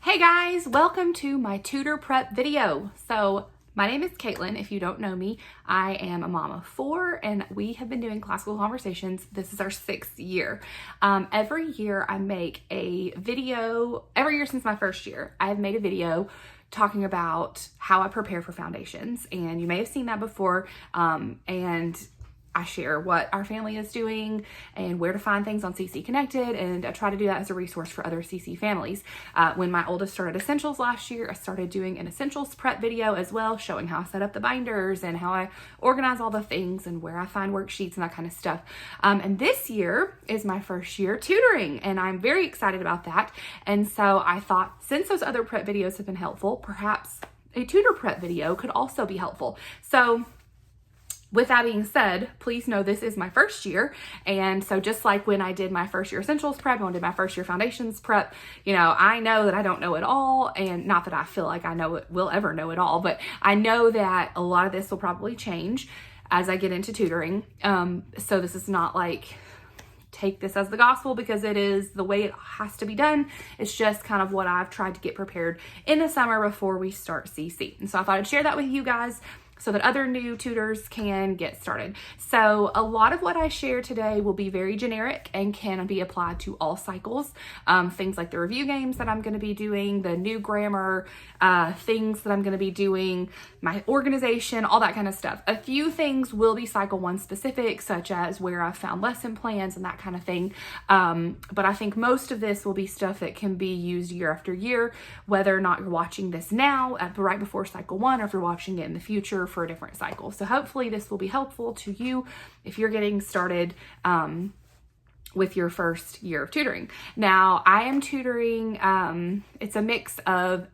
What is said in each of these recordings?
Hey guys, welcome to my tutor prep video. So my name is Caitlin. If you don't know me, I am a mom of 4 and we have been doing classical conversations. This is our 6th year. Every year I make a video, every year since my first year, I have made a video talking about how I prepare for foundations. And you may have seen that before. And I share what our family is doing and where to find things on CC Connected, and I try to do that as a resource for other CC families. When my oldest started Essentials last year, I started doing an Essentials prep video as well, showing how I set up the binders and how I organize all the things and where I find worksheets and that kind of stuff. And this year is my first year tutoring, and I'm very excited about that. And so I thought, since those other prep videos have been helpful, perhaps a tutor prep video could also be helpful. So with that being said, please know this is my first year. And so just like when I did my first year Essentials prep and when I did my first year Foundations prep, I know that I don't know it all, and not that I feel like I will ever know it all, but I know that a lot of this will probably change as I get into tutoring. So this is not like, take this as the gospel because it is the way it has to be done. It's just kind of what I've tried to get prepared in the summer before we start CC. And so I thought I'd share that with you guys so that other new tutors can get started. So a lot of what I share today will be very generic and can be applied to all cycles. Things like the review games that I'm going to be doing, the new grammar, things that I'm going to be doing, my organization, all that kind of stuff. A few things will be cycle 1 specific, such as where I found lesson plans and that kind of thing. But I think most of this will be stuff that can be used year after year, whether or not you're watching this now right before cycle 1, or if you're watching it in the future for a different cycle. So hopefully this will be helpful to you if you're getting started with your first year of tutoring. Now, I am tutoring, it's a mix of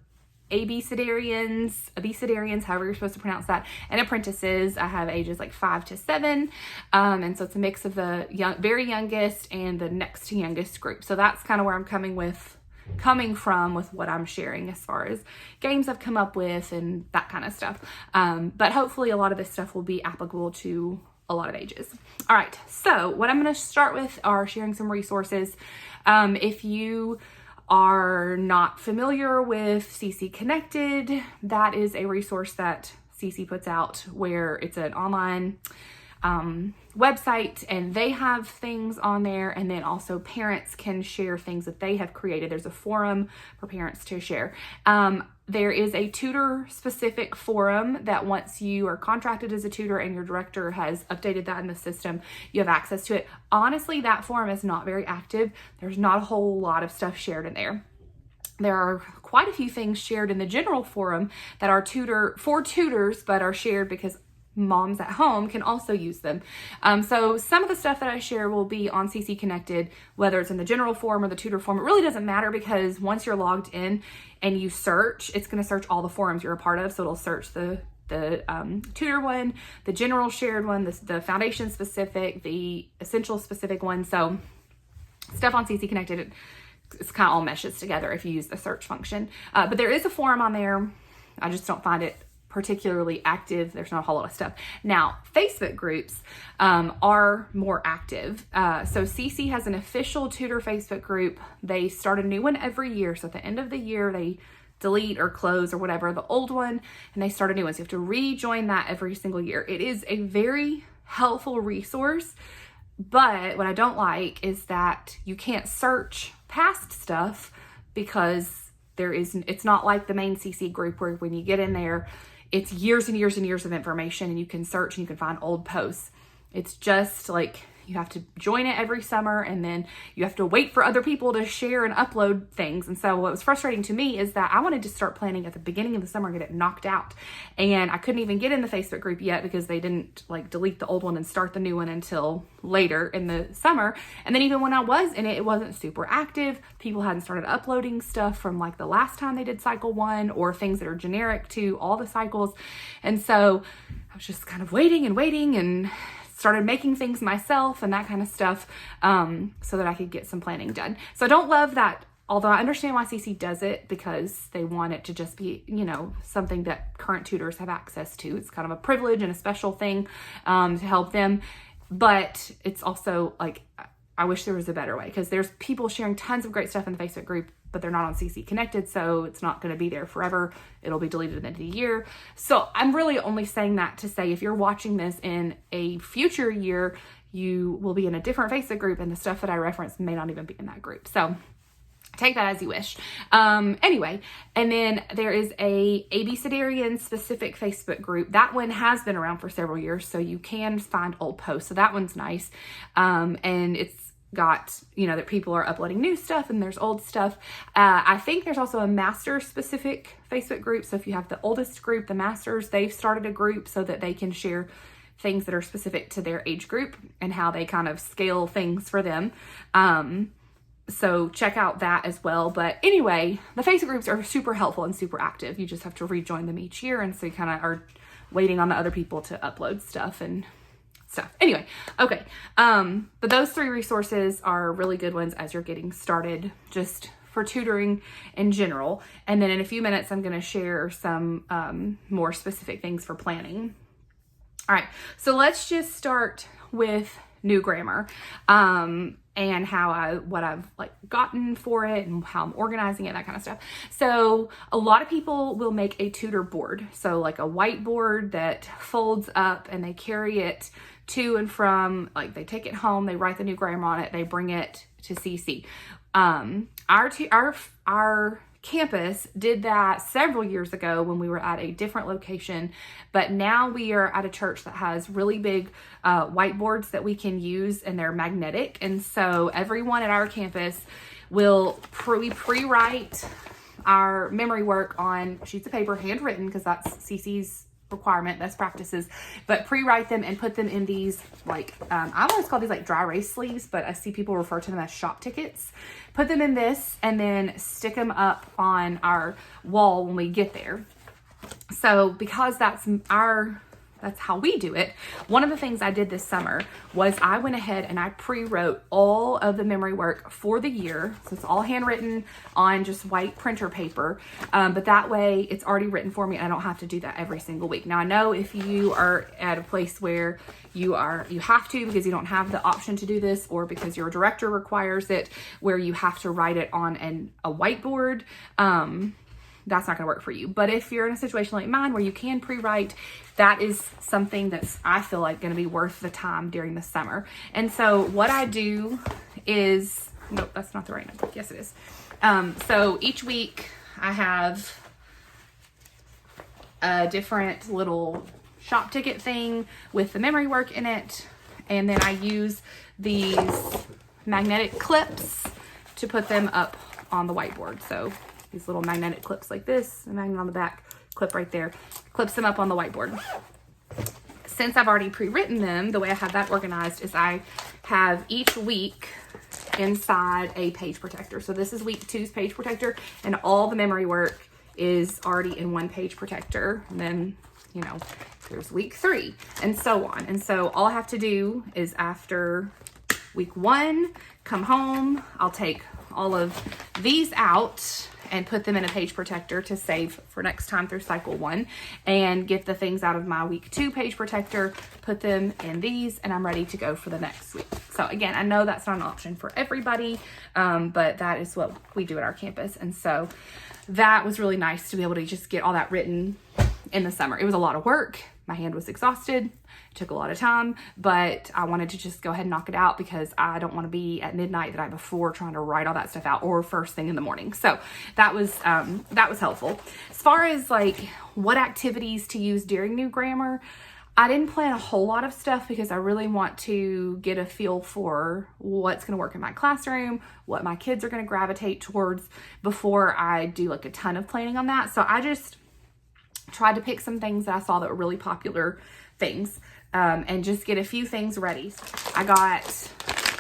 abecedarians, however you're supposed to pronounce that, and apprentices. I have ages like 5 to 7. And so it's a mix of the very youngest and the next to youngest group. So that's kind of where I'm coming from with what I'm sharing as far as games I've come up with and that kind of stuff. But hopefully a lot of this stuff will be applicable to a lot of ages. All right, so what I'm going to start with are sharing some resources. If you are not familiar with CC Connected, that is a resource that CC puts out where it's an online website, and they have things on there, and then also parents can share things that they have created. There's a forum for parents to share. There is a tutor specific forum that once you are contracted as a tutor and your director has updated that in the system, you have access to it. Honestly, that forum is not very active. There's not a whole lot of stuff shared in there. There are quite a few things shared in the general forum that are for tutors, but are shared because moms at home can also use them. So some of the stuff that I share will be on CC Connected, whether it's in the general form or the tutor form. It really doesn't matter because once you're logged in and you search, it's going to search all the forums you're a part of. So it'll search the tutor one, the general shared one, the foundation specific, the essential specific one. So stuff on CC Connected, it's kind of all meshes together if you use the search function. But there is a forum on there. I just don't find it particularly active. There's not a whole lot of stuff. Now, Facebook groups are more active. So CC has an official tutor Facebook group. They start a new one every year. So at the end of the year, they delete or close or whatever the old one, and they start a new one. So you have to rejoin that every single year. It is a very helpful resource, but what I don't like is that you can't search past stuff because it's not like the main CC group where when you get in there, it's years and years and years of information, and you can search and you can find old posts. It's just like you have to join it every summer, and then you have to wait for other people to share and upload things. And so what was frustrating to me is that I wanted to start planning at the beginning of the summer and get it knocked out. And I couldn't even get in the Facebook group yet because they didn't delete the old one and start the new one until later in the summer. And then even when I was in it, it wasn't super active. People hadn't started uploading stuff from the last time they did cycle 1 or things that are generic to all the cycles. And so I was just kind of waiting and started making things myself and that kind of stuff so that I could get some planning done. So I don't love that, although I understand why CC does it because they want it to just be, something that current tutors have access to. It's kind of a privilege and a special thing to help them. But it's also I wish there was a better way because there's people sharing tons of great stuff in the Facebook group but they're not on CC Connected, so it's not going to be there forever. It'll be deleted at the end of the year. So I'm really only saying that to say if you're watching this in a future year, you will be in a different Facebook group, and the stuff that I referenced may not even be in that group. So take that as you wish. Anyway, and then there is a ABCDarian specific Facebook group. That one has been around for several years, so you can find old posts. So that one's nice. And it's got, you know, that people are uploading new stuff and there's old stuff. I think there's also a master specific Facebook group. So if you have the oldest group, the masters, they've started a group so that they can share things that are specific to their age group and how they kind of scale things for them. So check out that as well. But anyway, the Facebook groups are super helpful and super active. You just have to rejoin them each year. And so you kind of are waiting on the other people to upload stuff and stuff. Anyway, okay. But those 3 resources are really good ones as you're getting started, just for tutoring in general. And then in a few minutes, I'm going to share some more specific things for planning. All right, so let's just start with new grammar and what I've like gotten for it and how I'm organizing it, that kind of stuff. So a lot of people will make a tutor board. So like a whiteboard that folds up and they carry it to and from, like they take it home, they write the new grammar on it, they bring it to CC. Our campus did that several years ago when we were at a different location, but now we are at a church that has really big whiteboards that we can use, and they're magnetic. And so everyone at our campus will pre-write our memory work on sheets of paper, handwritten, because that's CC's requirement, best practices, but pre-write them and put them in these like I always call these like dry erase sleeves, but I see people refer to them as shop tickets. Put them in this and then stick them up on our wall when we get there. So because that's how we do it, one of the things I did this summer was I went ahead and I pre-wrote all of the memory work for the year. So it's all handwritten on just white printer paper. But that way it's already written for me and I don't have to do that every single week. Now I know if you are at a place where you have to because you don't have the option to do this, or because your director requires it, where you have to write it on a whiteboard, that's not going to work for you. But if you're in a situation like mine where you can pre-write, that is something that's, I feel like, going to be worth the time during the summer. And so what I do is, nope, that's not the right number. Yes, it is. So each week I have a different little shop ticket thing with the memory work in it. And then I use these magnetic clips to put them up on the whiteboard. So these little magnetic clips like this, a magnet on the back, clip right there, clips them up on the whiteboard. Since I've already pre-written them, the way I have that organized is I have each week inside a page protector. So this is week 2's page protector, and all the memory work is already in one page protector. And then, you know, there's week 3 and so on. And so all I have to do is after week 1, come home, I'll take all of these out and put them in a page protector to save for next time through cycle 1, and get the things out of my week 2 page protector, put them in these, and I'm ready to go for the next week. So again, I know that's not an option for everybody, but that is what we do at our campus. And so that was really nice to be able to just get all that written in the summer. It was a lot of work. My hand was exhausted. It took a lot of time, but I wanted to just go ahead and knock it out because I don't want to be at midnight the night before trying to write all that stuff out, or first thing in the morning. So that was helpful. As far as like what activities to use during new grammar, I didn't plan a whole lot of stuff because I really want to get a feel for what's going to work in my classroom, what my kids are going to gravitate towards before I do like a ton of planning on that. So I just tried to pick some things that I saw that were really popular things, and just get a few things ready. I got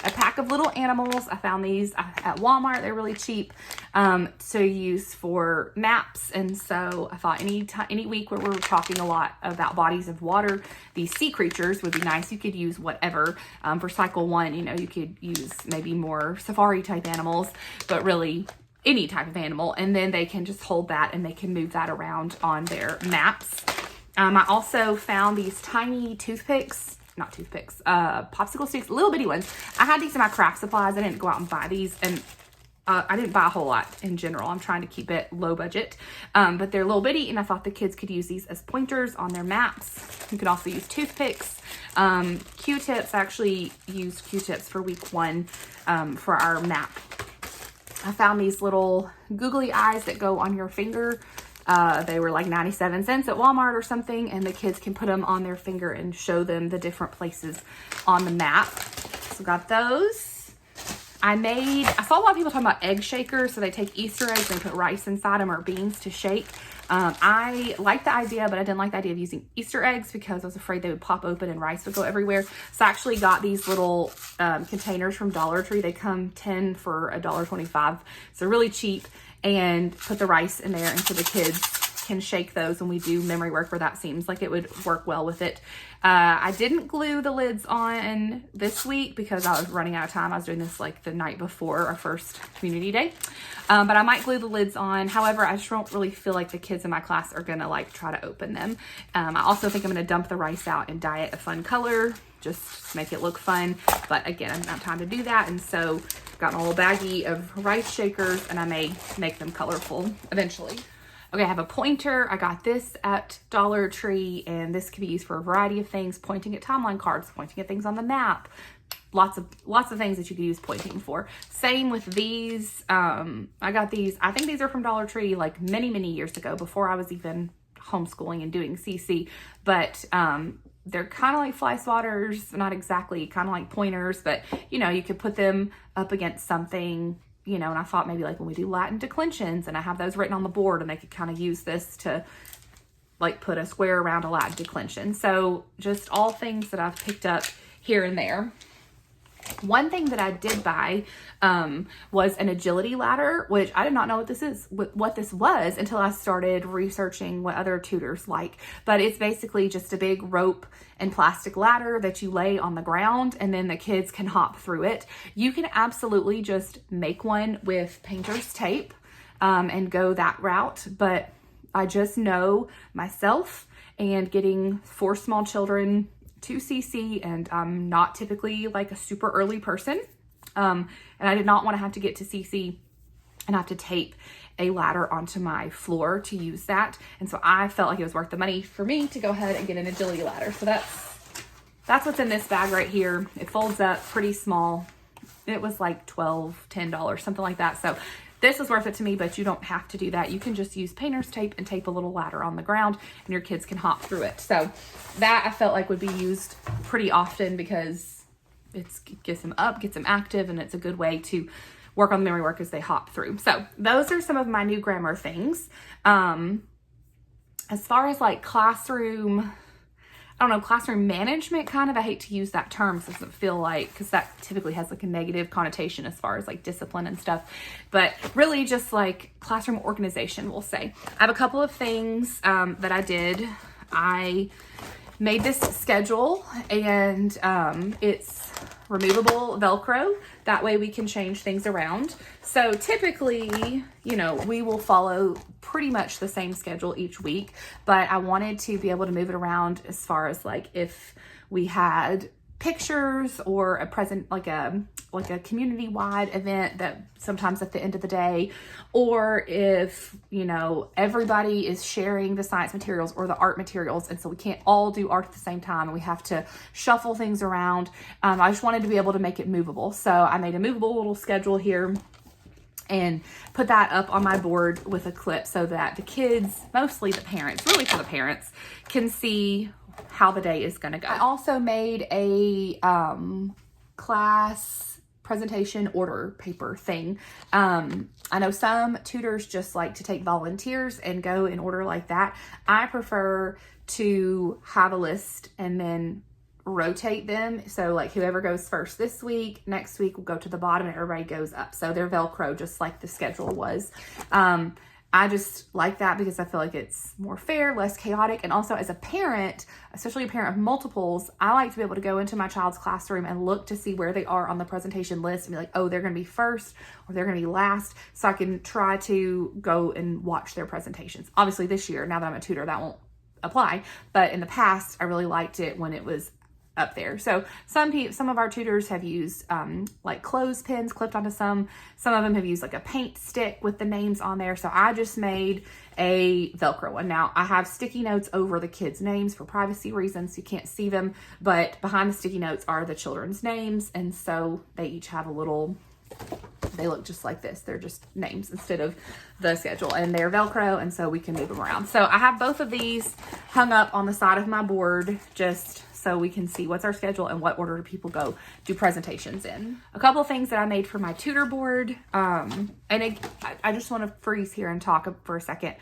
a pack of little animals. I found these at Walmart. They're really cheap to use for maps. And so I thought any week where we're talking a lot about bodies of water, these sea creatures would be nice. You could use whatever. For cycle 1, you know, you could use maybe more safari type animals, but really any type of animal. And then they can just hold that and they can move that around on their maps. I also found these tiny popsicle sticks, little bitty ones. I had these in my craft supplies. I didn't go out and buy these, and I didn't buy a whole lot in general. I'm trying to keep it low budget, but they're little bitty, and I thought the kids could use these as pointers on their maps. You could also use toothpicks, Q-tips. I actually used Q-tips for week 1 for our map. I found these little googly eyes that go on your finger. They were like 97 cents at Walmart or something, and the kids can put them on their finger and show them the different places on the map. So got those. I saw a lot of people talking about egg shakers. So they take Easter eggs and put rice inside them or beans to shake. I like the idea, but I didn't like the idea of using Easter eggs because I was afraid they would pop open and rice would go everywhere. So I actually got these little containers from Dollar Tree. They come 10 for $1.25. So really cheap, and put the rice in there, and so the kids can shake those when we do memory work, where that seems like it would work well with it. I didn't glue the lids on this week because I was running out of time. I was doing this like the night before our first community day. But I might glue the lids on. However, I just don't really feel like the kids in my class are gonna like try to open them. I also think I'm gonna dump the rice out and dye it a fun color, just to make it look fun. But again, I don't have time to do that. And so got my little baggie of rice shakers, and I may make them colorful eventually. Okay, I have a pointer. I got this at Dollar Tree, and this can be used for a variety of things, pointing at timeline cards, pointing at things on the map, lots of things that you could use pointing for. Same with these. I got these, I think these are from Dollar Tree like many years ago, before I was even homeschooling and doing CC, but they're kind of like fly swatters, not exactly, kind of like pointers, but you know, you could put them up against something, you know, and I thought maybe like when we do Latin declensions and I have those written on the board, and they could kind of use this to like put a square around a Latin declension. So just all things that I've picked up here and there. One thing that I did buy was an agility ladder, which I did not know what this was until I started researching what other tutors like. But it's basically just a big rope and plastic ladder that you lay on the ground, and then the kids can hop through it. You can absolutely just make one with painter's tape and go that route. But I just know myself, and getting 4 small children to CC, and I'm not typically like a super early person. And I did not want to have to get to CC and have to tape a ladder onto my floor to use that. And so I felt like it was worth the money for me to go ahead and get an agility ladder. So that's what's in this bag right here. It folds up pretty small. It was like $10, something like that. So this was worth it to me, but you don't have to do that. You can just use painter's tape and tape a little ladder on the ground, and your kids can hop through it. So that I felt like would be used pretty often because it gets them up, gets them active, and it's a good way to work on the memory work as they hop through. So those are some of my new grammar things. As far as like classroom management kind of, I hate to use that term because it doesn't feel like, because that typically has like a negative connotation as far as like discipline and stuff, but really just like classroom organization, we'll say. I have a couple of things that I did. I made this schedule, and it's removable Velcro. That way we can change things around. So typically, you know, we will follow pretty much the same schedule each week, but I wanted to be able to move it around as far as like if we had pictures or a present, like a community-wide event that sometimes at the end of the day, or if, you know, everybody is sharing the science materials or the art materials, and so we can't all do art at the same time and we have to shuffle things around. I just wanted to be able to make it movable. So I made a movable little schedule here and put that up on my board with a clip so that the kids, mostly the parents, really for the parents, can see how the day is going to go. I also made a class presentation order paper thing. I know some tutors just like to take volunteers and go in order like that. I prefer to have a list and then rotate them. So like whoever goes first this week, next week will go to the bottom and everybody goes up. So they're Velcro, just like the schedule was. I just like that because I feel like it's more fair, less chaotic. And also as a parent, especially a parent of multiples, I like to be able to go into my child's classroom and look to see where they are on the presentation list and be like, oh, they're going to be first or they're going to be last. So I can try to go and watch their presentations. Obviously this year, now that I'm a tutor, that won't apply. But in the past, I really liked it when it was up there. So some of our tutors have used like clothespins clipped onto some of them have used like a paint stick with the names on there. So I just made a Velcro one. Now I have sticky notes over the kids' names for privacy reasons. You can't see them, but behind the sticky notes are the children's names. And so they each have a little, they look just like this. They're just names instead of the schedule, and they're Velcro, and so we can move them around. So I have both of these hung up on the side of my board just so we can see what's our schedule and what order do people go do presentations in. A couple of things that I made for my tutor board. I just want to freeze here and talk for a second.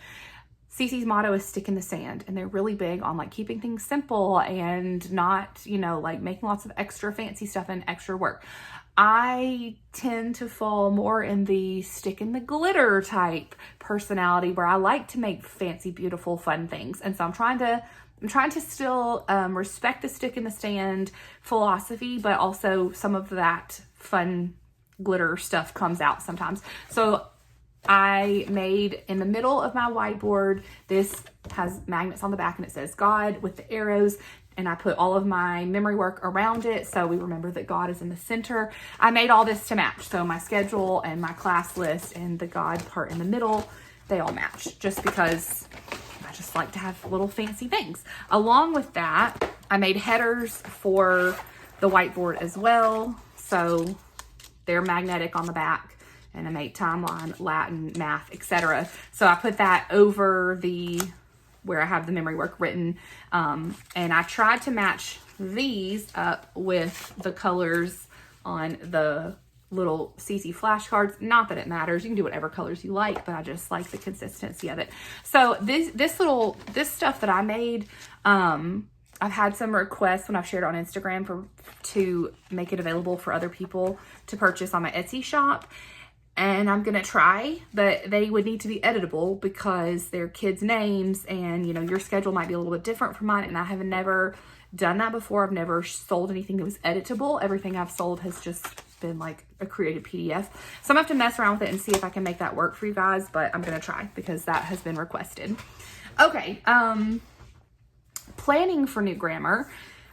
Cece's motto is stick in the sand, and they're really big on like keeping things simple and not, you know, like making lots of extra fancy stuff and extra work. I tend to fall more in the stick in the glitter type personality where I like to make fancy, beautiful, fun things. And so I'm trying to still respect the stick in the sand philosophy, but also some of that fun glitter stuff comes out sometimes. So I made in the middle of my whiteboard, this has magnets on the back and it says God with the arrows. And I put all of my memory work around it so we remember that God is in the center. I made all this to match. So my schedule and my class list and the God part in the middle, they all match just because I just like to have little fancy things. Along with that, I made headers for the whiteboard as well. So they're magnetic on the back, and I made timeline, Latin, math, etc. So I put that over where I have the memory work written. And I tried to match these up with the colors on the little CC flashcards. Not that it matters. You can do whatever colors you like, but I just like the consistency of it. So this stuff that I made, I've had some requests when I've shared it on Instagram to make it available for other people to purchase on my Etsy shop. And I'm going to try, but they would need to be editable because they're kids' names, and, you know, your schedule might be a little bit different from mine. And I have never done that before. I've never sold anything that was editable. Everything I've sold has just been like a created PDF. So I'm going to have to mess around with it and see if I can make that work for you guys, but I'm going to try because that has been requested. Okay. Planning for new grammar.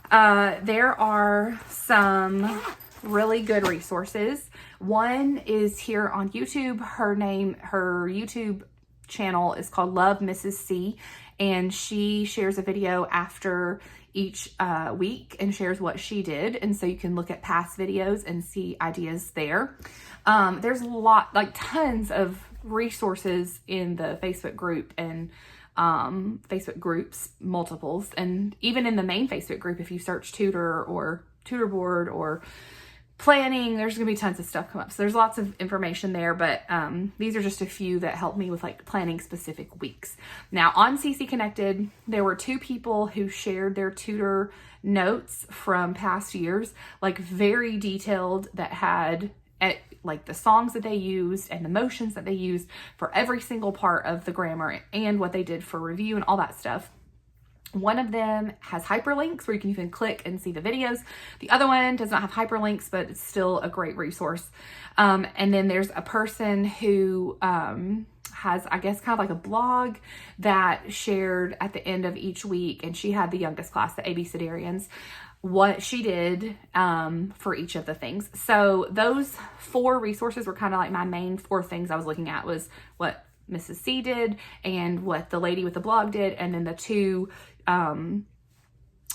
There are some really good resources. One is here on YouTube. Her YouTube channel is called Love Mrs. C, and she shares a video after each week and shares what she did. And so you can look at past videos and see ideas there. There's a lot, like tons of resources in the Facebook group and Facebook groups, multiples, and even in the main Facebook group, if you search tutor or tutor board or planning, there's gonna be tons of stuff come up. So there's lots of information there, but these are just a few that help me with like planning specific weeks. Now on CC Connected, there were 2 people who shared their tutor notes from past years, like very detailed, that had like the songs that they used and the motions that they used for every single part of the grammar and what they did for review and all that stuff. One of them has hyperlinks where you can even click and see the videos. The other one does not have hyperlinks, but it's still a great resource. And then there's a person who has, I guess, kind of like a blog that shared at the end of each week, and she had the youngest class, the ABCDarians, what she did for each of the things. So those 4 resources were kind of like my main 4 things I was looking at, was what Mrs. C did and what the lady with the blog did, and then the 2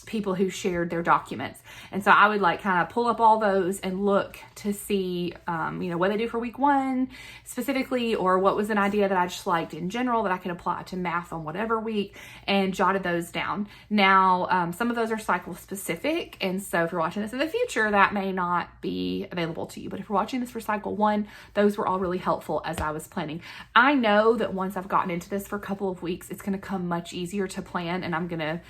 people who shared their documents. And so I would like kind of pull up all those and look to see, what they do for week 1 specifically, or what was an idea that I just liked in general that I could apply to math on whatever week, and jotted those down. Now, some of those are cycle specific. And so if you're watching this in the future, that may not be available to you. But if you're watching this for cycle 1, those were all really helpful as I was planning. I know that once I've gotten into this for a couple of weeks, it's going to come much easier to plan, and I'm going to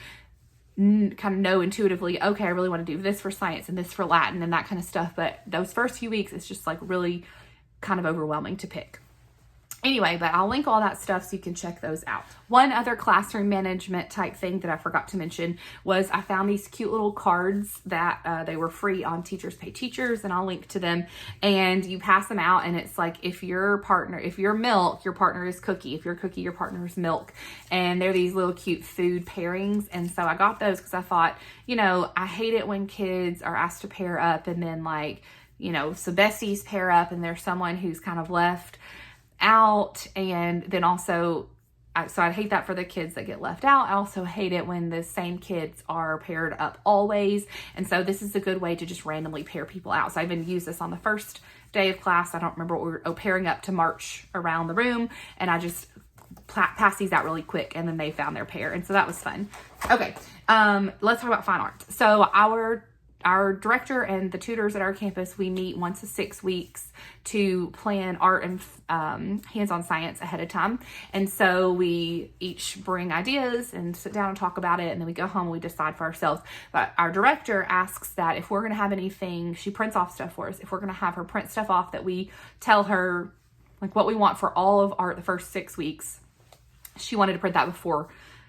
kind of know intuitively, okay, I really want to do this for science and this for Latin and that kind of stuff. But those first few weeks, it's just like really kind of overwhelming to pick. Anyway, but I'll link all that stuff so you can check those out. One other classroom management type thing that I forgot to mention was I found these cute little cards that they were free on Teachers Pay Teachers, and I'll link to them. And you pass them out, and it's like if you're milk, your partner is cookie. If you're cookie, your partner is milk. And they're these little cute food pairings. And so I got those because I thought, I hate it when kids are asked to pair up and then so besties pair up and there's someone who's kind of left out. And then also, so I'd hate that for the kids that get left out. I also hate it when the same kids are paired up always. And so this is a good way to just randomly pair people out. So I even used this on the first day of class. I don't remember what we were pairing up to march around the room. And I just passed these out really quick, and then they found their pair. And so that was fun. Okay. Let's talk about fine arts. So our director and the tutors at our campus, we meet once a 6 weeks to plan art and hands-on science ahead of time. And so we each bring ideas and sit down and talk about it, and then we go home and we decide for ourselves. But our director asks that if we're going to have anything, she prints off stuff for us. If we're going to have her print stuff off, that we tell her what we want for all of art the first 6 weeks. She wanted to print that before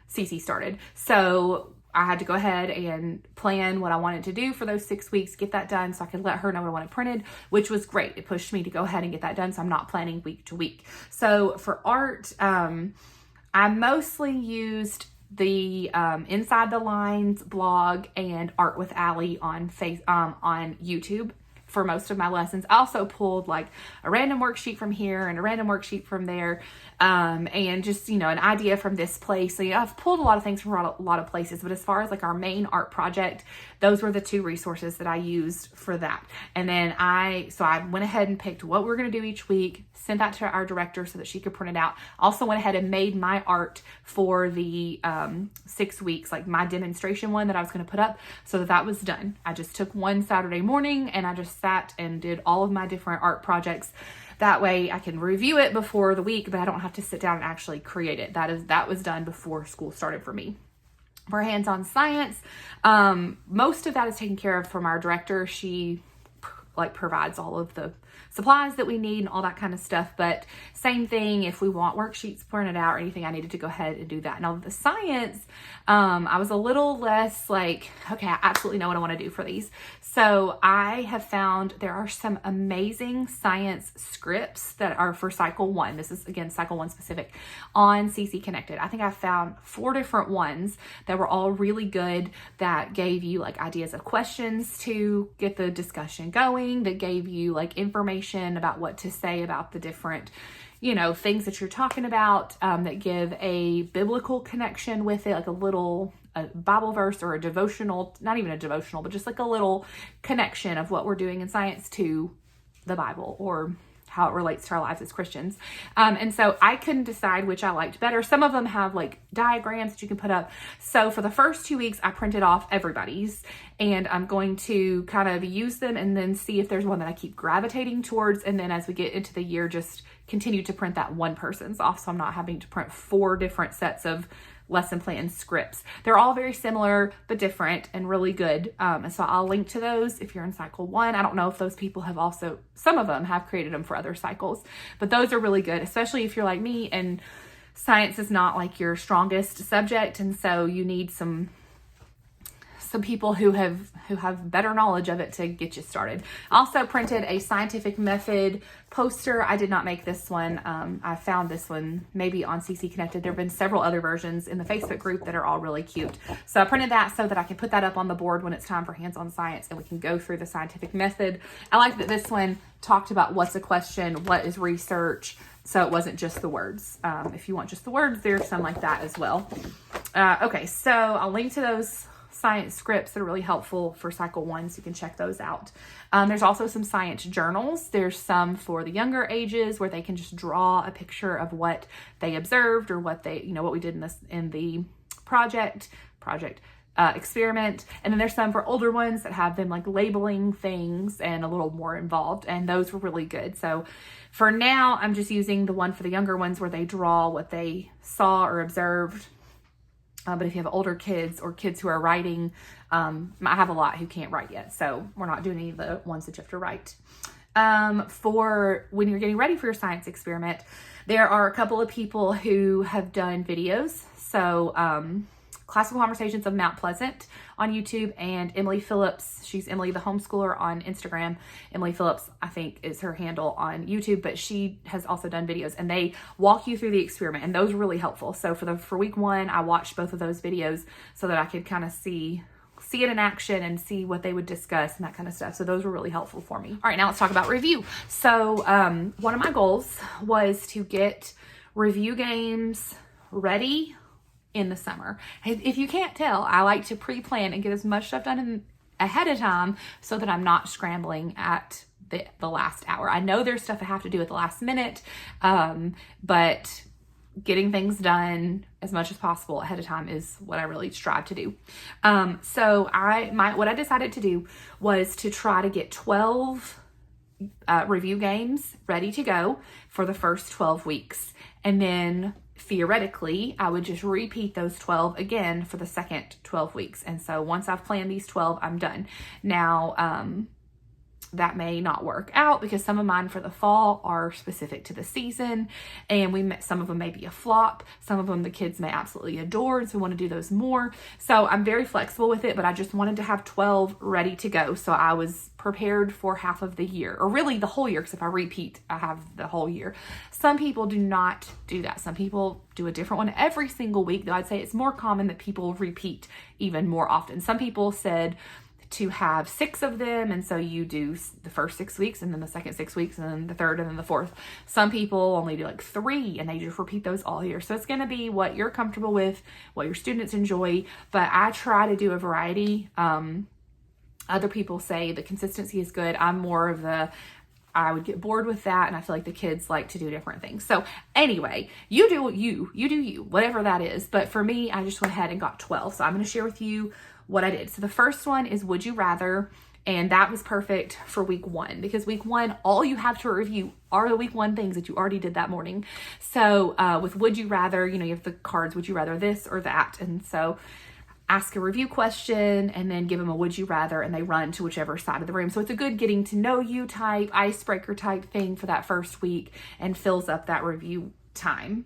CC started. So I had to go ahead and plan what I wanted to do for those 6 weeks, get that done so I could let her know what I wanted printed, which was great. It pushed me to go ahead and get that done, so I'm not planning week to week. So for art, I mostly used the Inside the Lines blog and Art with Allie on YouTube for most of my lessons. I also pulled a random worksheet from here and a random worksheet from there, and just, an idea from this place. So, I've pulled a lot of things from a lot of places, but as far as our main art project, those were the two resources that I used for that. And then I went ahead and picked what we're going to do each week, sent that to our director so that she could print it out. Also went ahead and made my art for the 6 weeks, my demonstration one that I was going to put up, so that was done. I just took one Saturday morning and I just sat and did all of my different art projects. That way I can review it before the week, but I don't have to sit down and actually create it. That was done before school started for me. For hands-on science, most of that is taken care of from our director. She provides all of the supplies that we need and all that kind of stuff. But same thing, if we want worksheets printed out or anything, I needed to go ahead and do that. Now the science, I was a little less okay, I absolutely know what I want to do for these. So I have found there are some amazing science scripts that are for cycle 1. This is again, cycle 1 specific on CC Connected. I think I found 4 different ones that were all really good, that gave you ideas of questions to get the discussion going, that gave you information about what to say about the different things that you're talking about, that give a biblical connection with it, a Bible verse or a devotional, not even a devotional, but just a little connection of what we're doing in science to the Bible or how it relates to our lives as Christians. And so I couldn't decide which I liked better. Some of them have diagrams that you can put up. So for the first 2 weeks, I printed off everybody's, and I'm going to kind of use them and then see if there's one that I keep gravitating towards. And then as we get into the year, just continue to print that one person's off. So I'm not having to print 4 different sets of lesson plan scripts. They're all very similar, but different and really good. And so I'll link to those if you're in cycle 1. I don't know if those people have also, some of them have created them for other cycles, but those are really good, especially if you're like me and science is not your strongest subject. And so you need some people who have better knowledge of it to get you started. I also printed a scientific method poster. I did not make this one. I found this one maybe on CC Connected. There have been several other versions in the Facebook group that are all really cute. So I printed that so that I can put that up on the board when it's time for hands-on science and we can go through the scientific method. I like that this one talked about what's a question, what is research, so it wasn't just the words. If you want just the words, there's some like that as well. Okay, so I'll link to those science scripts that are really helpful for cycle 1, so you can check those out. There's also some science journals. There's some for the younger ages where they can just draw a picture of what they observed or what they, what we did in the project experiment. And then there's some for older ones that have them labeling things and a little more involved, and those were really good. So for now, I'm just using the one for the younger ones where they draw what they saw or observed. But if you have older kids or kids who are writing, I have a lot who can't write yet, so we're not doing any of the ones that you have to write. for when you're getting ready for your science experiment. There are a couple of people who have done videos. So, Classical Conversations of Mount Pleasant on YouTube, and Emily Phillips, she's Emily the Homeschooler on Instagram. Emily Phillips, I think, is her handle on YouTube, but she has also done videos, and they walk you through the experiment, and those are really helpful. So for week 1, I watched both of those videos so that I could kind of see it in action and see what they would discuss and that kind of stuff. So those were really helpful for me. All right, now let's talk about review. So one of my goals was to get review games ready in the summer. If you can't tell, I like to pre-plan and get as much stuff done ahead of time so that I'm not scrambling at the last hour. I know there's stuff I have to do at the last minute, but getting things done as much as possible ahead of time is what I really strive to do. So what I decided to do was to try to get 12 review games ready to go for the first 12 weeks. And then theoretically, I would just repeat those 12 again for the second 12 weeks. And so once I've planned these 12, I'm done. Now, that may not work out because some of mine for the fall are specific to the season, and some of them may be a flop. Some of them the kids may absolutely adore, and so we want to do those more. So I'm very flexible with it, but I just wanted to have 12 ready to go. So I was prepared for half of the year, or really the whole year, because if I repeat, I have the whole year. Some people do not do that. Some people do a different one every single week, though I'd say it's more common that people repeat even more often. Some people said to have 6 of them, and so you do the first 6 weeks, and then the second 6 weeks, and then the third, and then the fourth. Some people only do like 3, and they just repeat those all year. So it's going to be what you're comfortable with, what your students enjoy, but I try to do a variety. Other people say the consistency is good. I'm more of I would get bored with that, and I feel like the kids like to do different things. So anyway, you do you, whatever that is. But for me, I just went ahead and got 12. So I'm going to share with you what I did. So the first one is Would You Rather, and that was perfect for week 1 because week 1, all you have to review are the week 1 things that you already did that morning. So with Would You Rather, you have the cards, would you rather this or that? And so ask a review question and then give them a would you rather, and they run to whichever side of the room. So it's a good getting to know you type, icebreaker type thing for that first week and fills up that review time.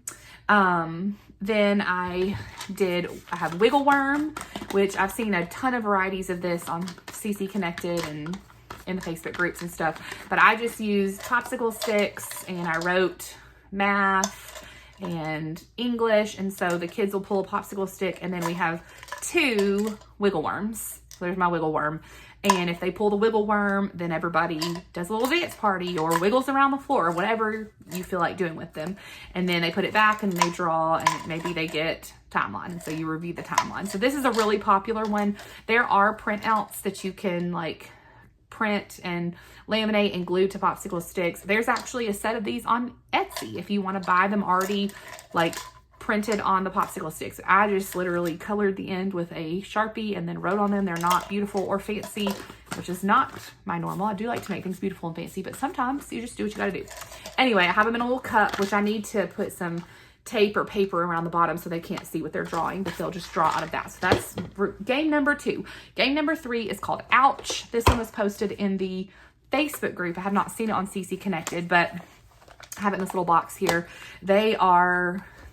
Then I have Wiggle Worm, which I've seen a ton of varieties of this on CC Connected and in the Facebook groups and stuff. But I just used popsicle sticks, and I wrote math and English. And so the kids will pull a popsicle stick, and then we have 2 wiggle worms. So there's my wiggle worm. And if they pull the wiggle worm, then everybody does a little dance party or wiggles around the floor or whatever you feel like doing with them. And then they put it back and they draw, and maybe they get timeline. And so you review the timeline. So this is a really popular one. There are printouts that you can like print and laminate and glue to popsicle sticks. There's actually a set of these on Etsy if you want to buy them already like printed on the popsicle sticks. I just literally colored the end with a Sharpie and then wrote on them. They're not beautiful or fancy, which is not my normal. I do like to make things beautiful and fancy, but sometimes you just do what you gotta do. Anyway, I have them in a little cup, which I need to put some tape or paper around the bottom so they can't see what they're drawing, but they'll just draw out of that. So that's game number 2. Game number 3 is called Ouch. This one was posted in the Facebook group. I have not seen it on CC Connected, but I have it in this little box here. They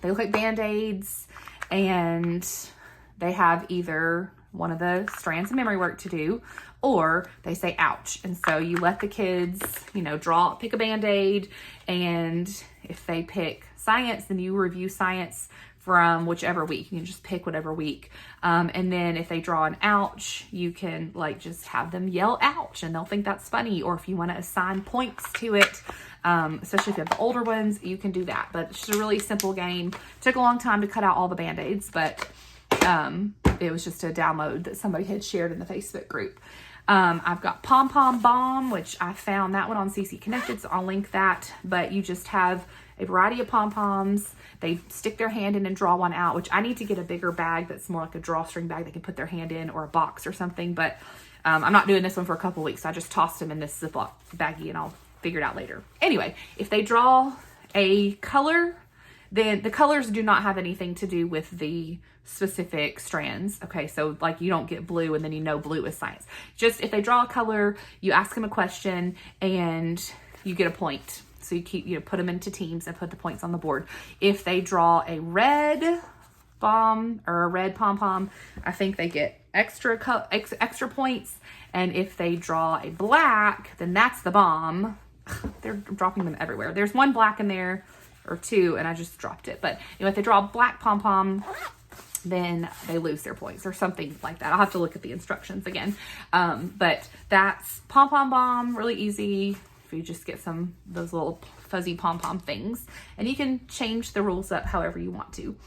look like Band-Aids, and they have either one of the strands of memory work to do, or they say ouch. And so you let the kids, pick a Band-Aid, and if they pick science, then you review science from whichever week. You can just pick whatever week. And then if they draw an ouch, you can just have them yell ouch, and they'll think that's funny. Or if you want to assign points to it, especially if you have the older ones, you can do that. But it's just a really simple game. Took a long time to cut out all the Band-Aids, but it was just a download that somebody had shared in the Facebook group. I've got Pom Pom Bomb, which I found that one on CC Connected, so I'll link that. But you just have a variety of pom-poms. They stick their hand in and draw one out, which I need to get a bigger bag that's more like a drawstring bag they can put their hand in, or a box or something. But I'm not doing this one for a couple weeks. So I just tossed them in this Ziploc baggie, and I'll figure it out later. Anyway, if they draw a color, Then the colors do not have anything to do with the specific strands. Okay, so like you don't get blue and then you know blue is science. Just if they draw a color, you ask them a question and you get a point. So you put them into teams and put the points on the board. If they draw a red bomb or a red pom-pom, I think they get extra points. And if they draw a black, then that's the bomb. They're dropping them everywhere. There's one black in there, or two, and I just dropped it. But if they draw a black pom-pom, then they lose their points or something like that. I'll have to look at the instructions again. But that's pom-pom bomb, really easy. If you just get those little fuzzy pom-pom things, and you can change the rules up however you want to.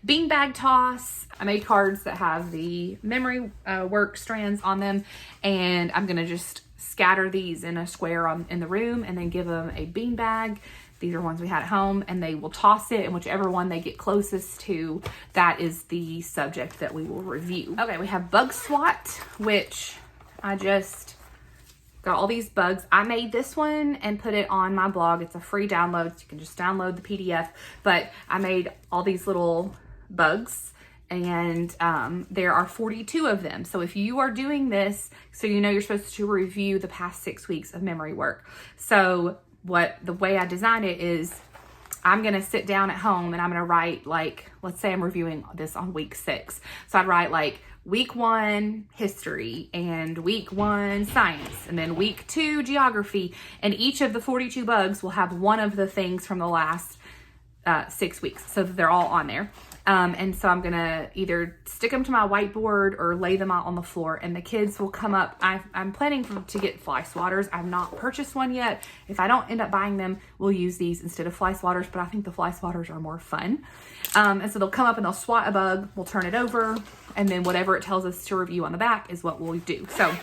Beanbag toss, I made cards that have the memory work strands on them, and I'm gonna just scatter these in a square in the room and then give them a beanbag. These are ones we had at home, and they will toss it, and whichever one they get closest to, that is the subject that we will review. Okay, we have Bug SWAT, which I just got all these bugs. I made this one and put it on my blog. It's a free download, so you can just download the PDF, but I made all these little bugs, and there are 42 of them. So if you are doing this, so you know you're supposed to review the past 6 weeks of memory work. So the way I designed it is I'm gonna sit down at home and I'm gonna write, like, let's say I'm reviewing this on week 6. So I'd write like week 1 history and week 1 science and then week 2 geography, and each of the 42 bugs will have one of the things from the last 6 weeks, so that they're all on there. And so I'm gonna either stick them to my whiteboard or lay them out on the floor, and the kids will come up. I'm planning to get fly swatters. I've not purchased one yet. If I don't end up buying them, we'll use these instead of fly swatters, but I think the fly swatters are more fun. And so they'll come up and they'll swat a bug, we'll turn it over, and then whatever it tells us to review on the back is what we'll do. So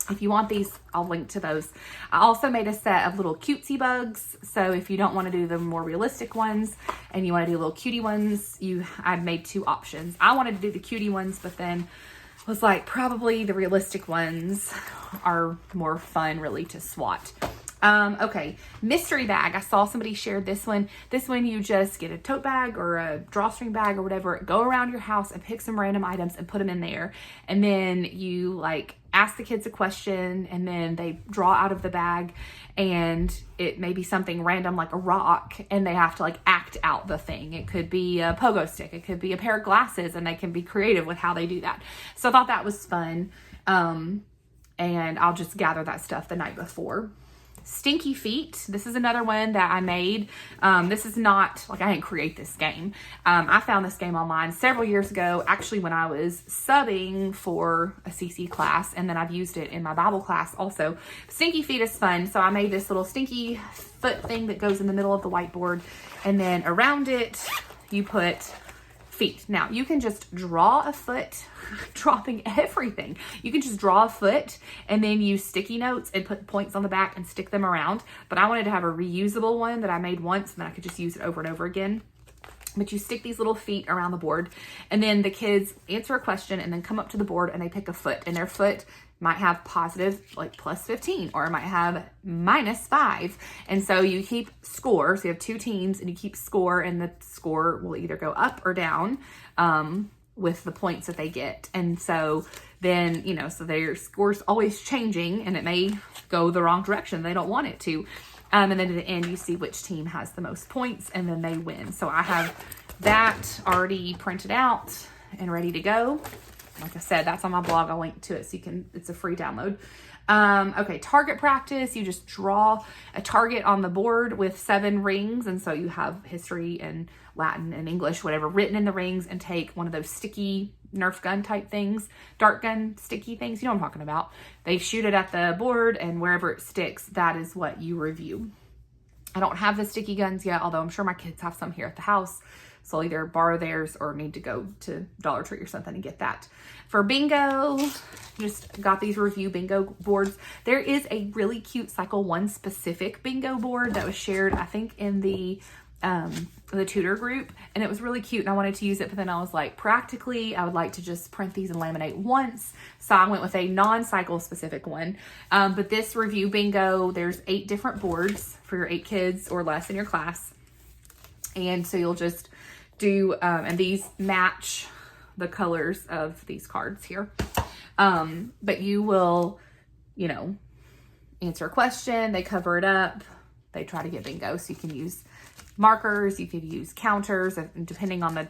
if you want these, I'll link to those. I also made a set of little cutesy bugs. So if you don't want to do the more realistic ones and you want to do little cutie ones, I made 2 options. I wanted to do the cutie ones, but then was like, probably the realistic ones are more fun really to swat. Okay, mystery bag. I saw somebody shared this one. This one, you just get a tote bag or a drawstring bag or whatever, go around your house and pick some random items and put them in there. And then you like ask the kids a question, and then they draw out of the bag, and it may be something random like a rock, and they have to like act out the thing. It could be a pogo stick, it could be a pair of glasses, and they can be creative with how they do that. So I thought that was fun. And I'll just gather that stuff the night before. Stinky Feet. This is another one that I made. This is not, like, I didn't create this game. I found this game online several years ago, actually when I was subbing for a CC class, and then I've used it in my Bible class also. Stinky Feet is fun. So I made this little stinky foot thing that goes in the middle of the whiteboard, and then around it you put feet. Now you can just draw a foot, dropping everything. You can just draw a foot and then use sticky notes and put points on the back and stick them around. But I wanted to have a reusable one that I made once, and then I could just use it over and over again. But you stick these little feet around the board, and then the kids answer a question and then come up to the board and they pick a foot, and their foot might have positive, like plus 15, or it might have minus 5. And so you keep score. So you have 2 teams and you keep score, and the score will either go up or down with the points that they get. And so then, so their score's always changing, and it may go the wrong direction. They don't want it to. And then at the end, you see which team has the most points, and then they win. So I have that already printed out and ready to go. Like I said, that's on my blog. I'll link to it so it's a free download. Okay, target practice. You just draw a target on the board with 7 rings. And so you have history and Latin and English, whatever, written in the rings, and take one of those sticky Nerf gun type things, dart gun sticky things. You know what I'm talking about. They shoot it at the board, and wherever it sticks, that is what you review. I don't have the sticky guns yet, although I'm sure my kids have some here at the house. So I'll either borrow theirs or need to go to Dollar Tree or something and get that. For bingo, just got these review bingo boards. There is a really cute Cycle 1 specific bingo board that was shared, I think, in the tutor group, and it was really cute, and I wanted to use it, but then I was like, practically, I would like to just print these and laminate once. So I went with a non-cycle specific one. But this review bingo, there's 8 different boards for your 8 kids or less in your class. And so you'll just do, and these match the colors of these cards here. But you will, you know, answer a question, they cover it up, they try to get bingo. So you can use markers, you could use counters, depending on the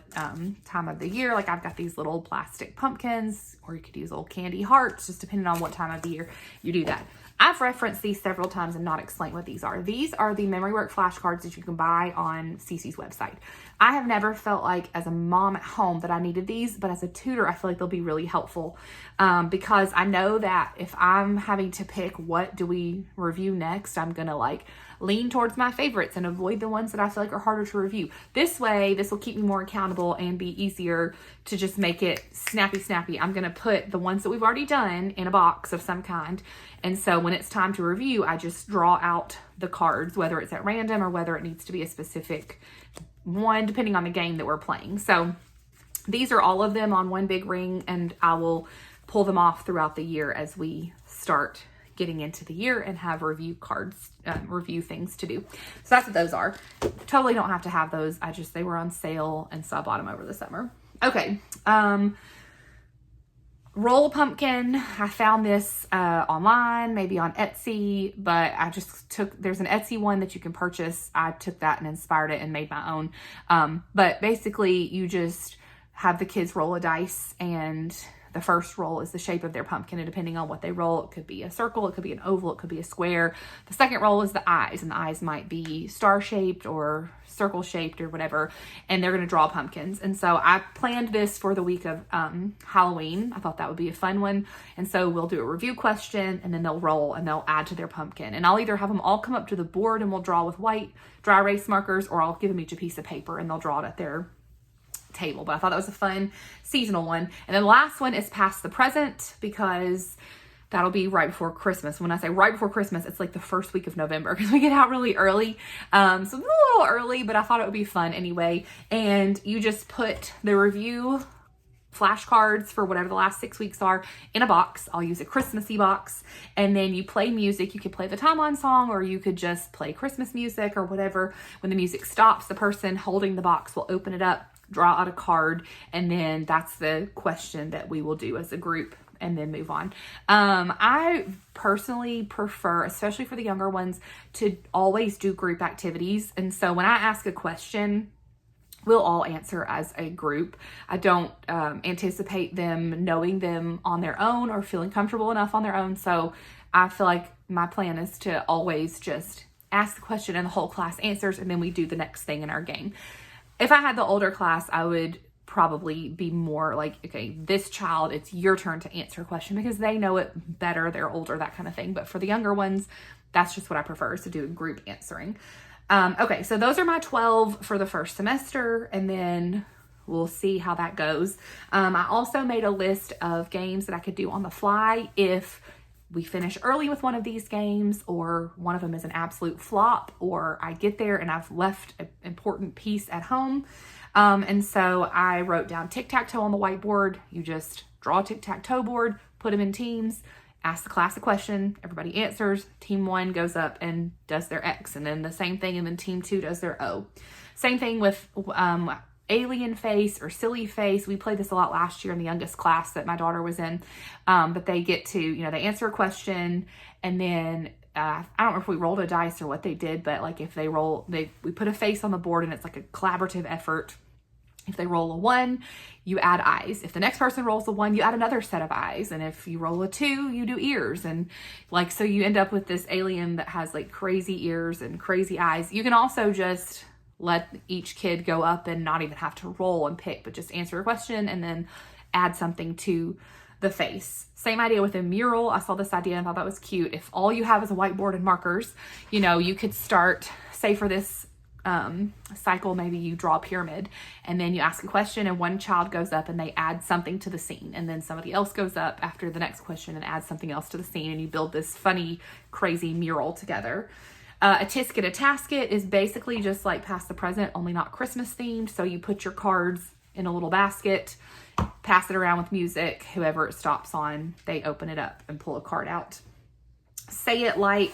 time of the year. Like I've got these little plastic pumpkins, or you could use little candy hearts, just depending on what time of the year you do that. I've referenced these several times and not explained what these are. These are the memory work flashcards that you can buy on Cece's website. I have never felt like as a mom at home that I needed these, but as a tutor, I feel like they'll be really helpful because I know that if I'm having to pick what do we review next, I'm going to like lean towards my favorites and avoid the ones that I feel like are harder to review. This way, this will keep me more accountable and be easier to just make it snappy. I'm going to put the ones that we've already done in a box of some kind. And so when it's time to review, I just draw out the cards, whether it's at random or whether it needs to be a specific one, depending on the game that we're playing. So these are all of them on one big ring, and I will pull them off throughout the year as we start getting into the year and have review cards, review things to do. So that's what those are. Totally don't have to have those. They were on sale, and so I bought them over the summer. Okay. Roll a pumpkin. I found this online, maybe on Etsy, but there's an Etsy one that you can purchase. I took that and inspired it and made my own. But basically you just have the kids roll a dice, and the first roll is the shape of their pumpkin, and depending on what they roll, it could be a circle, it could be an oval, it could be a square. The second roll is the eyes, and the eyes might be star-shaped or circle-shaped or whatever, and they're going to draw pumpkins. And so I planned this for the week of Halloween. I thought that would be a fun one, and so we'll do a review question, and then they'll roll, and they'll add to their pumpkin. And I'll either have them all come up to the board, and we'll draw with white dry erase markers, or I'll give them each a piece of paper, and they'll draw it at their table. But I thought that was a fun seasonal one. And then the last one is Pass the Present, because that'll be right before Christmas. When I say right before Christmas, it's like the first week of November, because we get out really early. So it's a little early, but I thought it would be fun anyway. And you just put the review flashcards for whatever the last 6 weeks are in a box. I'll use a Christmassy box, and then you play music. You could play the timeline song, or you could just play Christmas music or whatever. When the music stops, the person holding the box will open it up, draw out a card, and then that's the question that we will do as a group and then move on. I personally prefer, especially for the younger ones, to always do group activities. And so when I ask a question, we'll all answer as a group. I don't anticipate them knowing them on their own or feeling comfortable enough on their own. So I feel like my plan is to always just ask the question and the whole class answers, and then we do the next thing in our game. If I had the older class, I would probably be more like, okay, this child, it's your turn to answer a question, because they know it better, they're older, that kind of thing. But for the younger ones, that's just what I prefer, is to do group answering. Okay, so those are my 12 for the first semester, and then we'll see how that goes. I also made a list of games that I could do on the fly if we finish early with one of these games, or one of them is an absolute flop, or I get there and I've left an important piece at home. And so I wrote down tic-tac-toe on the whiteboard. You just draw a tic-tac-toe board, put them in teams, ask the class a question, everybody answers, team 1 goes up and does their X, and then the same thing, and then team 2 does their O. Same thing with alien face or silly face. We played this a lot last year in the youngest class that my daughter was in. But they get to, they answer a question, and then I don't know if we rolled a dice or what they did, but like if they roll, we put a face on the board, and it's like a collaborative effort. If they roll a 1, you add eyes. If the next person rolls a 1, you add another set of eyes. And if you roll a 2, you do ears. And like, so you end up with this alien that has like crazy ears and crazy eyes. You can also just let each kid go up and not even have to roll and pick, but just answer a question and then add something to the face. Same idea with a mural. I saw this idea and thought that was cute. If all you have is a whiteboard and markers, you could start, say for this cycle, maybe you draw a pyramid, and then you ask a question, and one child goes up and they add something to the scene, and then somebody else goes up after the next question and adds something else to the scene, and you build this funny, crazy mural together. A tisket, a tasket is basically just like Pass the Present, only not Christmas themed. So you put your cards in a little basket, pass it around with music. Whoever it stops on, they open it up and pull a card out. Say It Like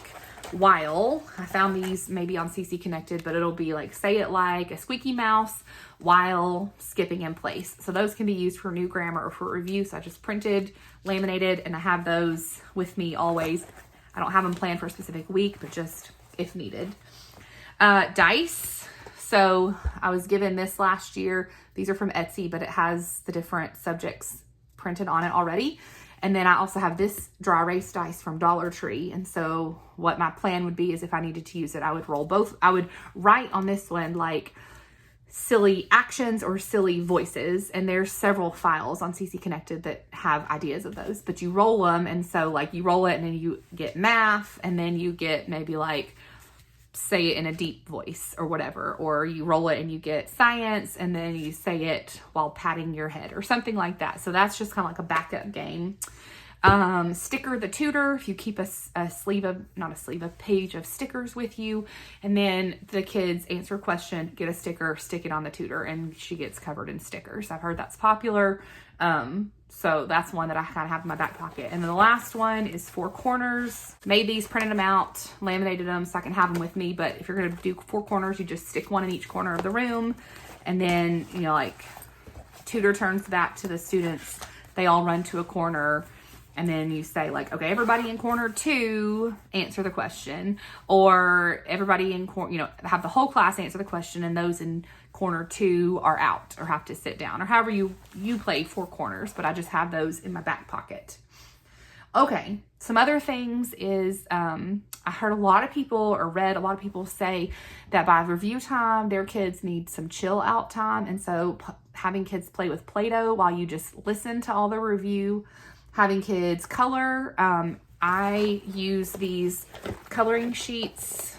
while. I found these maybe on CC Connected, but it'll be like, say it like a squeaky mouse while skipping in place. So those can be used for new grammar or for review. So I just printed, laminated, and I have those with me always. I don't have them planned for a specific week, but just if needed. Dice. So I was given this last year. These are from Etsy, but it has the different subjects printed on it already. And then I also have this dry erase dice from Dollar Tree. And so what my plan would be is if I needed to use it, I would roll both. I would write on this one like silly actions or silly voices. And there's several files on CC Connected that have ideas of those, but you roll them. And so like you roll it and then you get math, and then you get maybe like say it in a deep voice or whatever, or you roll it and you get science, and then you say it while patting your head or something like that. So that's just kind of like a backup game. Sticker the tutor, if you keep a page of stickers with you, and then the kids answer a question, get a sticker, stick it on the tutor, and she gets covered in stickers. I've heard that's popular. So that's one that I kind of have in my back pocket. And then the last one is 4 corners. Made these, printed them out, laminated them so I can have them with me. But if you're going to do 4 corners, you just stick one in each corner of the room. And then, you know, like tutor turns that to the students. They all run to a corner. And then you say like, okay, everybody in corner 2 answer the question, or everybody in have the whole class answer the question, and those in corner 2 are out or have to sit down, or however you play 4 corners. But I just have those in my back pocket. Okay, some other things is I heard a lot of people, or read a lot of people say that by review time, their kids need some chill out time. And so having kids play with Play-Doh while you just listen to all the review. Having kids color. I use these coloring sheets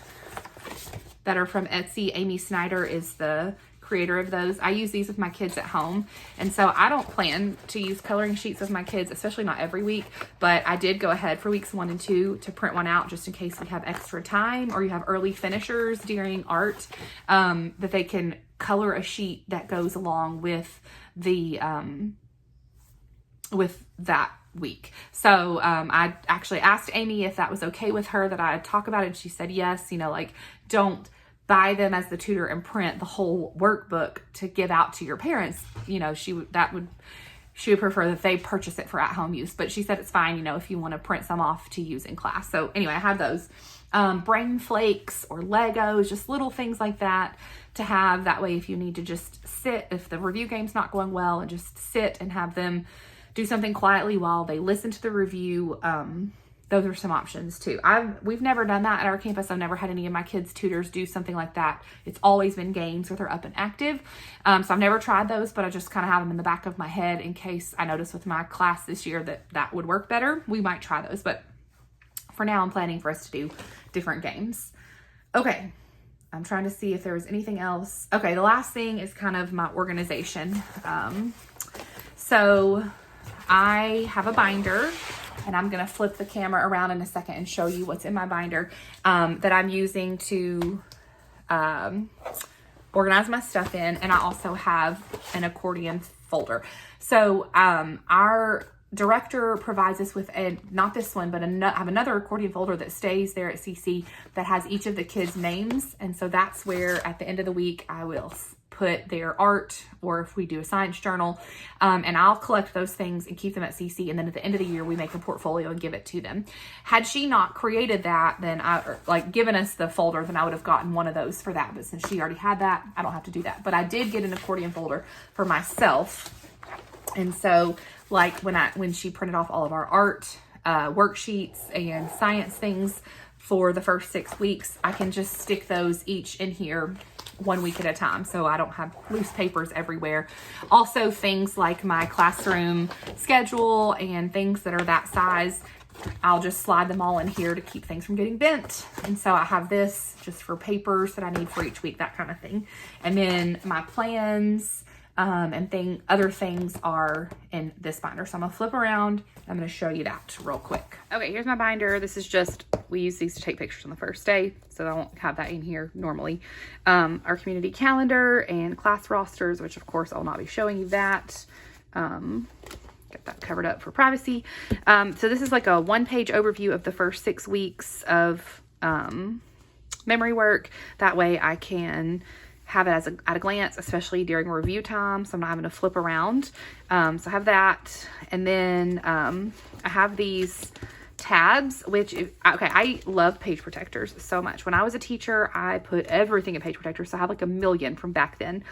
that are from Etsy. Amy Snyder is the creator of those. I use these with my kids at home. And so I don't plan to use coloring sheets with my kids, especially not every week, but I did go ahead for weeks 1 and 2 to print one out just in case we have extra time, or you have early finishers during art, that they can color a sheet that goes along with the, with that week. So I actually asked Amy if that was okay with her that I talk about it, and she said yes. You know, like, don't buy them as the tutor and print the whole workbook to give out to your parents. You know, she would prefer that they purchase it for at-home use, but she said it's fine, you know, if you want to print some off to use in class. So anyway, I had those brain flakes or Legos, just little things like that to have. That way, if you need to just sit, if the review game's not going well, and just sit and have them do something quietly while they listen to the review. Those are some options too. We've never done that at our campus. I've never had any of my kids' tutors do something like that. It's always been games where they're up and active. So I've never tried those, but I just kind of have them in the back of my head in case I notice with my class this year that would work better. We might try those, but for now I'm planning for us to do different games. Okay. I'm trying to see if there was anything else. Okay. The last thing is kind of my organization. So I have a binder, and I'm going to flip the camera around in a second and show you what's in my binder that I'm using to organize my stuff in. And I also have an accordion folder. So our director provides us with not this one, but I have another accordion folder that stays there at CC that has each of the kids' names. And so that's where at the end of the week, I will put their art, or if we do a science journal, and I'll collect those things and keep them at CC. And then at the end of the year, we make a portfolio and give it to them. Had she not created that, then given us the folder, then I would have gotten one of those for that. But since she already had that, I don't have to do that. But I did get an accordion folder for myself. And so like when she printed off all of our art worksheets and science things for the first 6 weeks, I can just stick those each in here 1 week at a time, so I don't have loose papers everywhere. Also, things like my classroom schedule and things that are that size, I'll just slide them all in here to keep things from getting bent. And so I have this just for papers that I need for each week, that kind of thing. And then my plans and other things are in this binder. So I'm gonna flip around. I'm gonna show you that real quick. Okay, here's my binder. This is just, we use these to take pictures on the first day, so I won't have that in here normally. Our community calendar and class rosters, which of course I'll not be showing you that. Get that covered up for privacy. So this is like a 1-page overview of the first 6 weeks of memory work. That way I can have it at a glance, especially during review time, so I'm not having to flip around. So I have that, and then I have these tabs, which, I love page protectors so much. When I was a teacher, I put everything in page protectors, so I have like a million from back then.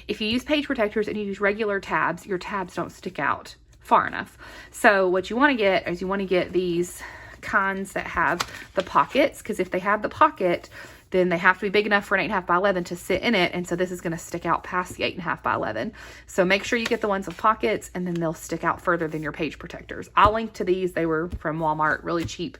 If you use page protectors and you use regular tabs, your tabs don't stick out far enough. So what you want to get is you want to get these kinds that have the pockets, because if they have the pocket, then they have to be big enough for an 8.5 by 11 to sit in it. And so this is going to stick out past the 8.5 by 11. So make sure you get the ones with pockets, and then they'll stick out further than your page protectors. I'll link to these. They were from Walmart, really cheap.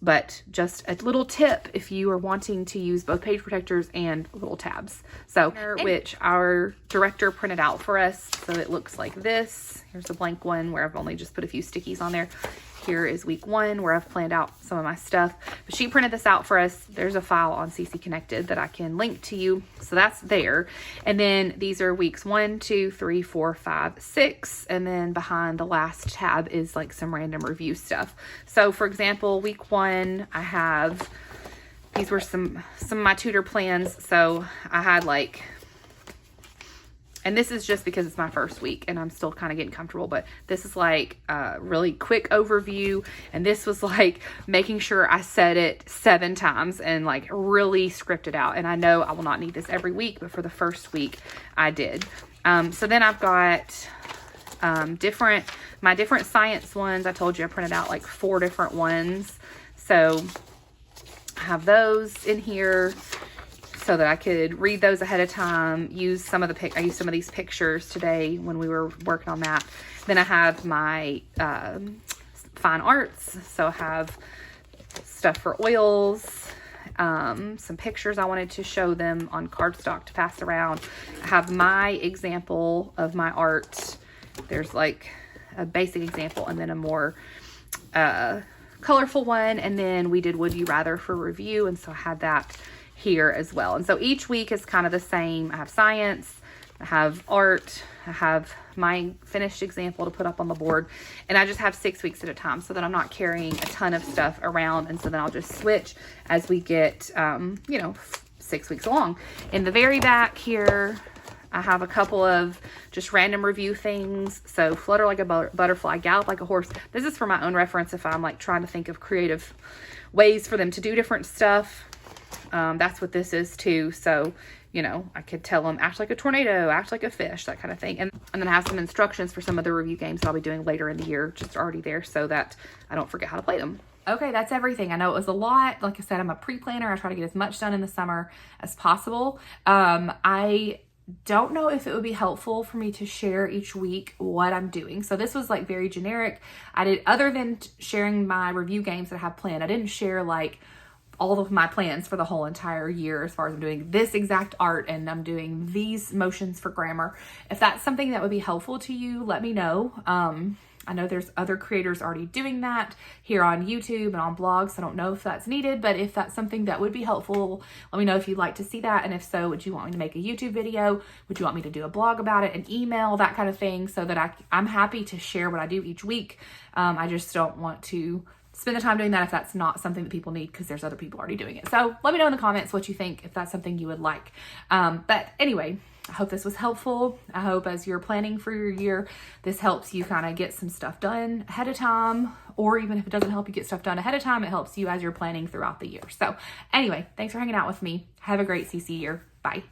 But just a little tip if you are wanting to use both page protectors and little tabs. So, which our director printed out for us. So it looks like this. Here's a blank one where I've only just put a few stickies on there. Here is week 1 where I've planned out some of my stuff. But she printed this out for us. There's a file on CC Connected that I can link to you. So that's there. And then these are weeks 1, 2, 3, 4, 5, 6. And then behind the last tab is like some random review stuff. So for example, week 1, I have, these were some of my tutor plans. So I had like, and this is just because it's my first week and I'm still kind of getting comfortable, but this is like a really quick overview. And this was like making sure I said it 7 times and like really scripted out. And I know I will not need this every week, but for the first week I did. So then I've got my different science ones. I told you I printed out like 4 different ones. So I have those in here so that I could read those ahead of time, use some of I used some of these pictures today when we were working on that. Then I have my fine arts. So I have stuff for oils, some pictures I wanted to show them on cardstock to pass around. I have my example of my art. There's like a basic example and then a more colorful one. And then we did Would You Rather for review. And so I had that here as well. And so each week is kind of the same. I have science, I have art, I have my finished example to put up on the board, and I just have 6 weeks at a time so that I'm not carrying a ton of stuff around. And so then I'll just switch as we get 6 weeks along. In the very back here, I have a couple of just random review things. So flutter like a butterfly, gallop like a horse. This is for my own reference if I'm like trying to think of creative ways for them to do different stuff. That's what this is too. So, I could tell them act like a tornado, act like a fish, that kind of thing. And then I have some instructions for some of the review games that I'll be doing later in the year, just already there so that I don't forget how to play them. Okay, that's everything. I know it was a lot. Like I said, I'm a pre-planner. I try to get as much done in the summer as possible. I don't know if it would be helpful for me to share each week what I'm doing. So this was like very generic. I did, other than sharing my review games that I have planned, I didn't share like all of my plans for the whole entire year as far as I'm doing this exact art and I'm doing these motions for grammar. If that's something that would be helpful to you, let me know. I know there's other creators already doing that here on YouTube and on blogs. I don't know if that's needed, but if that's something that would be helpful, let me know if you'd like to see that. And if so, would you want me to make a YouTube video? Would you want me to do a blog about it, an email, that kind of thing, so that I'm happy to share what I do each week. I just don't want to spend the time doing that if that's not something that people need, because there's other people already doing it. So let me know in the comments what you think, if that's something you would like. But anyway, I hope this was helpful. I hope as you're planning for your year, this helps you kind of get some stuff done ahead of time, or even if it doesn't help you get stuff done ahead of time, it helps you as you're planning throughout the year. So anyway, thanks for hanging out with me. Have a great CC year. Bye.